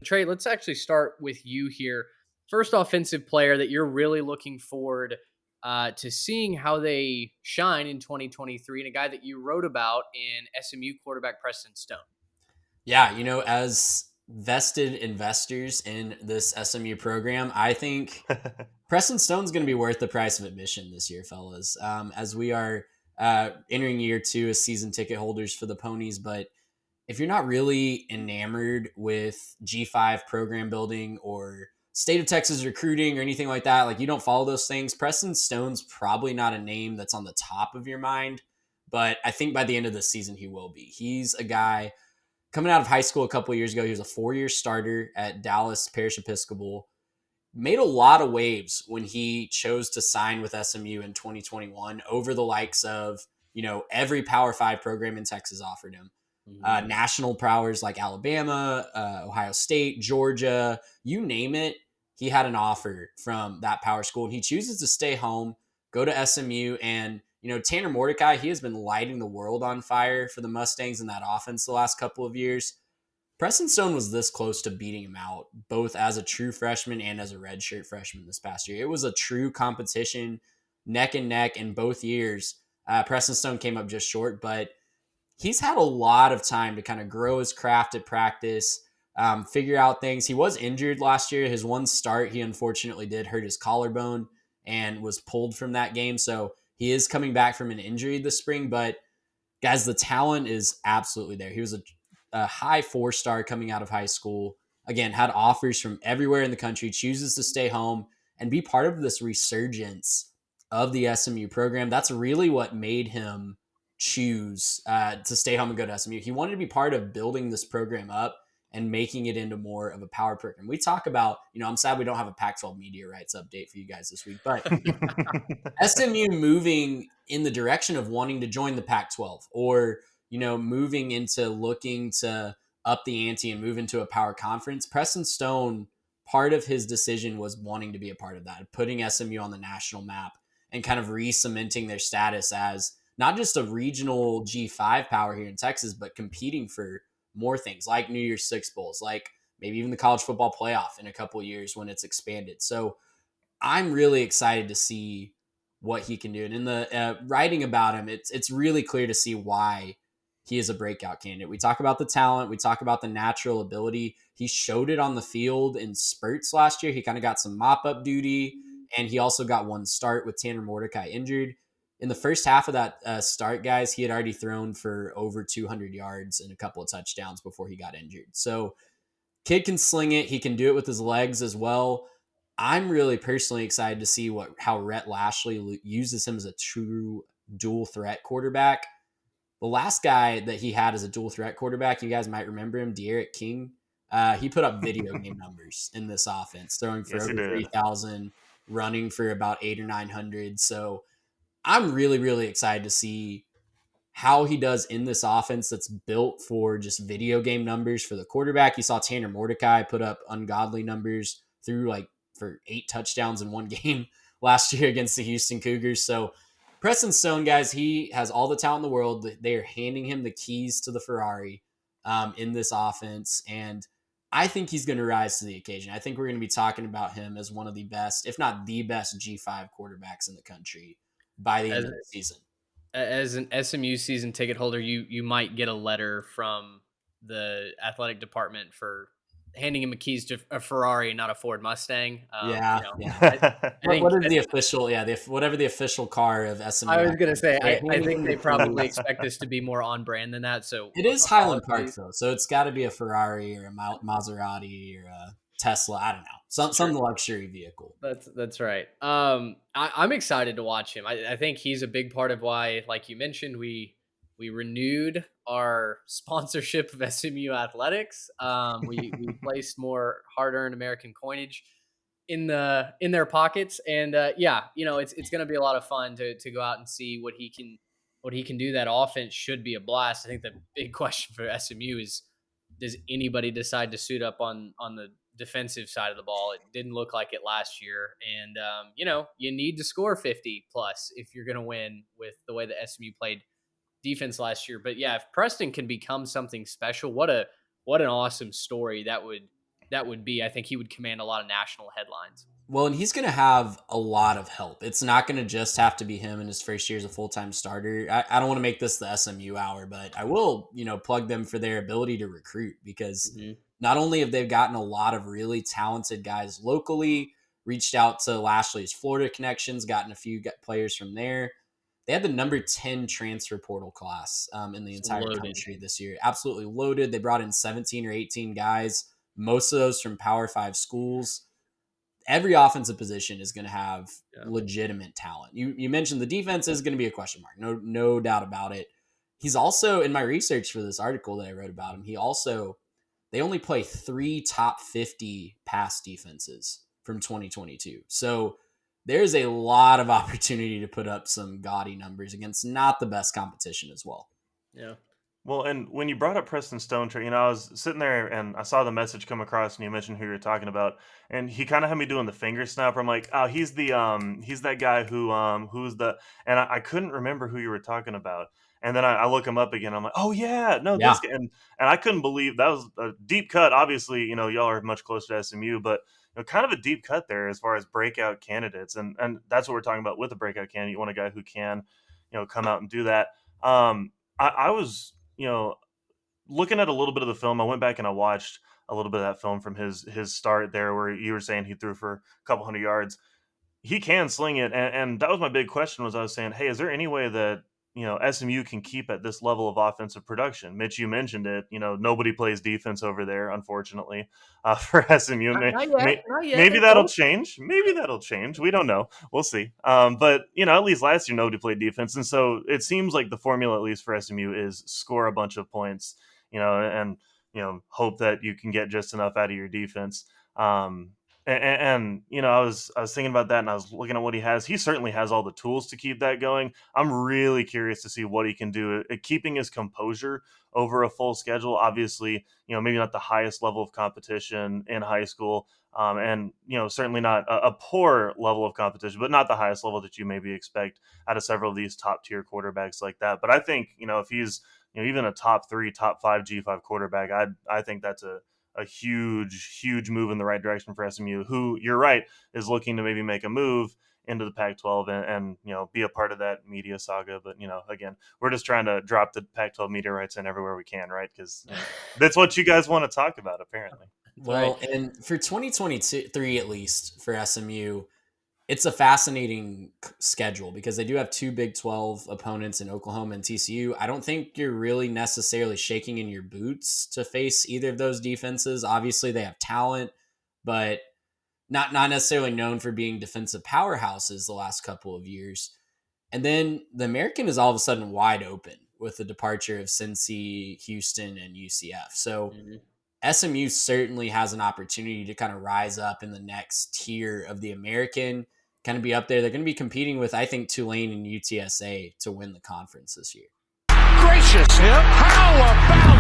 Trey, let's actually start with you here. First offensive player that you're really looking forward to seeing how they shine in 2023, and a guy that you wrote about in SMU quarterback Preston Stone. Yeah, as vested investors in this SMU program, I think Preston Stone's going to be worth the price of admission this year, fellas, as we are entering year two as season ticket holders for the Ponies. But if you're not really enamored with G5 program building or state of Texas recruiting or anything like that, like you don't follow those things, Preston Stone's probably not a name that's on the top of your mind. But I think by the end of the season, he will be. He's a guy coming out of high school a couple of years ago. He was a 4-year starter at Dallas Parish Episcopal. Made a lot of waves when he chose to sign with SMU in 2021 over the likes of, every Power 5 program in Texas offered him. National powers like Alabama, Ohio State, Georgia, you name it, he had an offer from that power school. And he chooses to stay home, go to SMU. And, Tanner Mordecai, he has been lighting the world on fire for the Mustangs in that offense the last couple of years. Preston Stone was this close to beating him out, both as a true freshman and as a redshirt freshman this past year. It was a true competition, neck and neck in both years. Preston Stone came up just short, but he's had a lot of time to kind of grow his craft at practice, figure out things. He was injured last year. His one start, he unfortunately did hurt his collarbone and was pulled from that game. So he is coming back from an injury this spring, but guys, the talent is absolutely there. He was a high 4-star coming out of high school. Again, had offers from everywhere in the country, chooses to stay home and be part of this resurgence of the SMU program. That's really what made him choose to stay home and go to SMU. He wanted to be part of building this program up and making it into more of a power program. We talk about, I'm sad we don't have a Pac-12 media rights update for you guys this week, but SMU moving in the direction of wanting to join the Pac-12 or, moving into looking to up the ante and move into a power conference. Preston Stone, part of his decision was wanting to be a part of that, putting SMU on the national map and kind of re-cementing their status as not just a regional G5 power here in Texas, but competing for more things like New Year's Six Bowls, like maybe even the college football playoff in a couple of years when it's expanded. So I'm really excited to see what he can do. And in the writing about him, it's really clear to see why he is a breakout candidate. We talk about the talent. We talk about the natural ability. He showed it on the field in spurts last year. He kind of got some mop-up duty, and he also got one start with Tanner Mordecai injured. In the first half of that start, guys, he had already thrown for over 200 yards and a couple of touchdowns before he got injured. So kid can sling it. He can do it with his legs as well. I'm really personally excited to see how Rhett Lashley uses him as a true dual threat quarterback. The last guy that he had as a dual threat quarterback, you guys might remember him, De'Aaron King. He put up video game numbers in this offense, throwing for Yes, he over did. 3,000, running for about 800 or 900. So I'm really, really excited to see how he does in this offense that's built for just video game numbers for the quarterback. You saw Tanner Mordecai put up ungodly numbers through for 8 touchdowns in one game last year against the Houston Cougars. So Preston Stone, guys, he has all the talent in the world. They are handing him the keys to the Ferrari in this offense. And I think he's going to rise to the occasion. I think we're going to be talking about him as one of the best, if not the best G5 quarterbacks in the country by the end of the season. As an SMU season ticket holder, you might get a letter from the athletic department for handing him a keys to a Ferrari, not a Ford Mustang. Yeah. I think what is the official? Yeah, whatever the official car of SMU. I was gonna say I handing think him they the probably keys. expect this to be more on brand than that. So It is Highland Park apologies. though, so it's got to be a Ferrari or a Maserati or a Tesla. I don't know, some luxury vehicle. That's right. I'm excited to watch him. I think he's a big part of why, like you mentioned, we renewed our sponsorship of SMU athletics. We placed more hard-earned American coinage in their pockets, and it's going to be a lot of fun to go out and see what he can do. That offense should be a blast. I think the big question for SMU is, does anybody decide to suit up on the defensive side of the ball? It didn't look like it last year, and you need to score 50 plus if you're going to win with the way that SMU played defense last year. But yeah, if Preston can become something special, what an awesome story that would that would be, I think he would command a lot of national headlines. Well, and he's going to have a lot of help. It's not going to just have to be him in his first year as a full-time starter. I don't want to make this the SMU hour, but I will, plug them for their ability to recruit, because Mm-hmm. not only have they gotten a lot of really talented guys locally, reached out to Lashley's Florida connections, gotten a few players from there. They had the number 10 transfer portal class in the It's entire loaded. country this year. Absolutely loaded. They brought in 17 or 18 guys, most of those from Power 5 schools. Every offensive position is going to have Yeah. legitimate talent. You mentioned the defense is going to be a question mark. No doubt about it. He's also, in my research for this article that I wrote about him, they only play 3 top 50 pass defenses from 2022. So there's a lot of opportunity to put up some gaudy numbers against not the best competition as well. Yeah. Well, and when you brought up Preston Stone, I was sitting there and I saw the message come across, and you mentioned who you were talking about, and he kind of had me doing the finger snap. I'm like, oh, he's that guy who's the, and I couldn't remember who you were talking about, and then I look him up again. I'm like, oh yeah, no, Yeah. this guy, and I couldn't believe that was a deep cut. Obviously, y'all are much closer to SMU, but kind of a deep cut there as far as breakout candidates, and that's what we're talking about with a breakout candidate. You want a guy who can, come out and do that. I was looking at a little bit of the film. I went back and I watched a little bit of that film from his start there, where you were saying he threw for a couple hundred yards. He can sling it, and that was my big question. Was I was saying, hey, is there any way that SMU can keep at this level of offensive production? Mitch, you mentioned it. Nobody plays defense over there, unfortunately, for SMU. Not yet. Not yet. Maybe that'll change. Maybe that'll change. We don't know. We'll see. But at least last year nobody played defense, and so it seems like the formula, at least for SMU, is score a bunch of points. And hope that you can get just enough out of your defense. I was thinking about that, and I was looking at what he has. He certainly has all the tools to keep that going. I'm really curious to see what he can do at keeping his composure over a full schedule. Obviously, maybe not the highest level of competition in high school, and certainly not a poor level of competition, but not the highest level that you maybe expect out of several of these top tier quarterbacks like that. But I think if he's even a top 3, top 5 G5 quarterback, I think that's a huge move in the right direction for SMU, who, you're right, is looking to maybe make a move into the Pac-12 and be a part of that media saga. But again, we're just trying to drop the Pac-12 media rights in everywhere we can, right? Because that's what you guys want to talk about, apparently. Well, and for 2023, at least for SMU, it's a fascinating schedule because they do have 2 Big 12 opponents in Oklahoma and TCU. I don't think you're really necessarily shaking in your boots to face either of those defenses. Obviously, they have talent, but not necessarily known for being defensive powerhouses the last couple of years. And then the American is all of a sudden wide open with the departure of Cincy, Houston, and UCF. So SMU certainly has an opportunity to kind of rise up in the next tier of the American, kind of be up there. They're going to be competing with, I think, Tulane and UTSA to win the conference this year. Gracious him. How about